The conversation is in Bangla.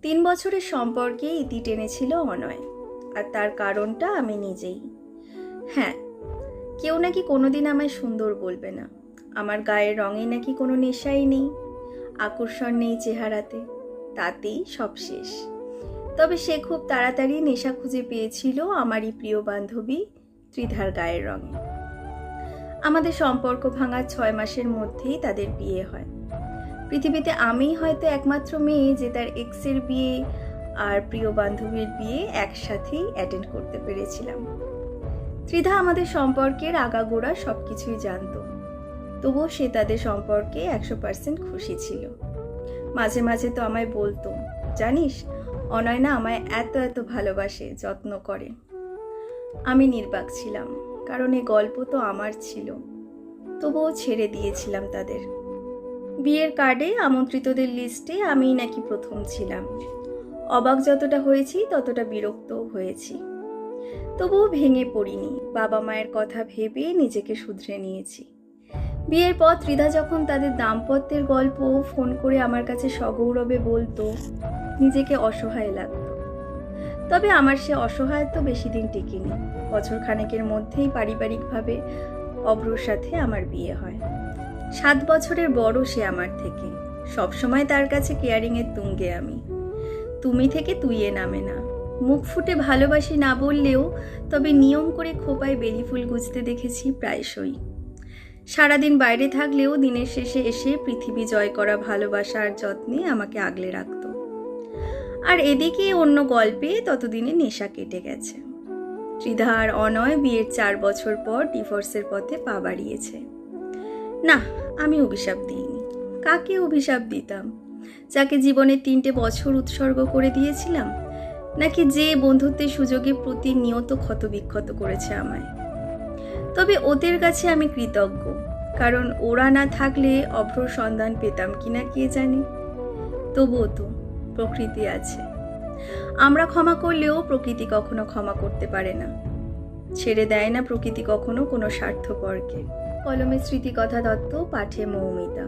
3 বছরের সম্পর্কে ইতি টেনেছিল অনয়, আর তার কারণটা আমি নিজেই। হ্যাঁ, কেউ নাকি কোনোদিন আমায় সুন্দর বলবে না, আমার গায়ের রঙে নাকি কোনো নেশাই নেই, আকর্ষণ নেই চেহারাতে, তাতেই সব শেষ। তবে সে খুব তাড়াতাড়ি নেশা খুঁজে পেয়েছিল আমারই প্রিয় বান্ধবী ত্রিধার গায়ের রঙে। আমাদের সম্পর্ক ভাঙার 6 মাসের মধ্যেই তাদের বিয়ে হয়। পৃথিবীতে আমিই হয়তো একমাত্র মেয়ে যে তার এক্সের বিয়ে আর প্রিয় বান্ধবীর বিয়ে একসাথেই অ্যাটেন্ড করতে পেরেছিলাম। ত্রিধা আমাদের সম্পর্কের আগাগোড়া সব কিছুই জানত, তবুও সে তাদের সম্পর্কে 100% খুশি ছিল। মাঝে মাঝে তো আমায় বলতো, জানিস অনয় না আমায় এত এত ভালোবাসে, যত্ন করে। আমি নির্বাক ছিলাম, কারণ এই গল্প তো আমার ছিল, তবুও ছেড়ে দিয়েছিলাম তাদের। বিয়ের কার্ডে আমন্ত্রিতদের লিস্টে আমিই নাকি প্রথম ছিলাম। অবাক যতটা হয়েছি ততটা বিরক্তও হয়েছি, তবুও ভেঙে পড়িনি। বাবা মায়ের কথা ভেবে নিজেকে শুধরে নিয়েছি। বিয়ের পর ত্রিধা যখন তাদের দাম্পত্যের গল্প ফোন করে আমার কাছে সগৌরবে বলতো, নিজেকে অসহায় লাগতো। তবে আমার সে অসহায়ত্ব বেশি দিন টিকেনি। বছর খানেকের মধ্যেই পারিবারিকভাবে অভ্রর সাথে আমার বিয়ে হয়। 7 বছরের বড় সে আমার থেকে। সবসময় তার কাছে কেয়ারিংয়ের তুঙ্গে আমি। তুমি থেকে তুইয়ে নামে না। মুখ ফুটে ভালোবাসি না বললেও তবে নিয়ম করে খোপায় বেলি ফুল গুজতে দেখেছি প্রায়শই। সারাদিন বাইরে থাকলেও দিনের শেষে এসে পৃথিবী জয় করা ভালোবাসার যত্নে আমাকে আগলে রাখত। আর এদিকে অন্য গল্পে ততদিনে নেশা কেটে গেছে। ত্রিধা আর অনয় বিয়ের 4 বছর পর ডিভোর্সের পথে পা বাড়িয়েছে। না, আমি অভিশাপ দিইনি। কাকে অভিশাপ দিতাম? যাকে জীবনে 3টে বছর উৎসর্গ করে দিয়েছিলাম, নাকি যে বন্ধুত্বের সুযোগে প্রতিনিয়ত ক্ষতবিক্ষত করেছে আমায়? তবে ওদের কাছে আমি কৃতজ্ঞ, কারণ ওরা না থাকলে অভ্রর সন্ধান পেতাম কিনা কে জানে। তবুও তো প্রকৃতি আছে। আমরা ক্ষমা করলেও প্রকৃতি কখনো ক্ষমা করতে পারে না। ছেড়ে দেয় না প্রকৃতি কখনো কোনো স্বার্থপরকে। কলমে স্মৃতিকথা দত্ত, পাঠে মৌমিতা।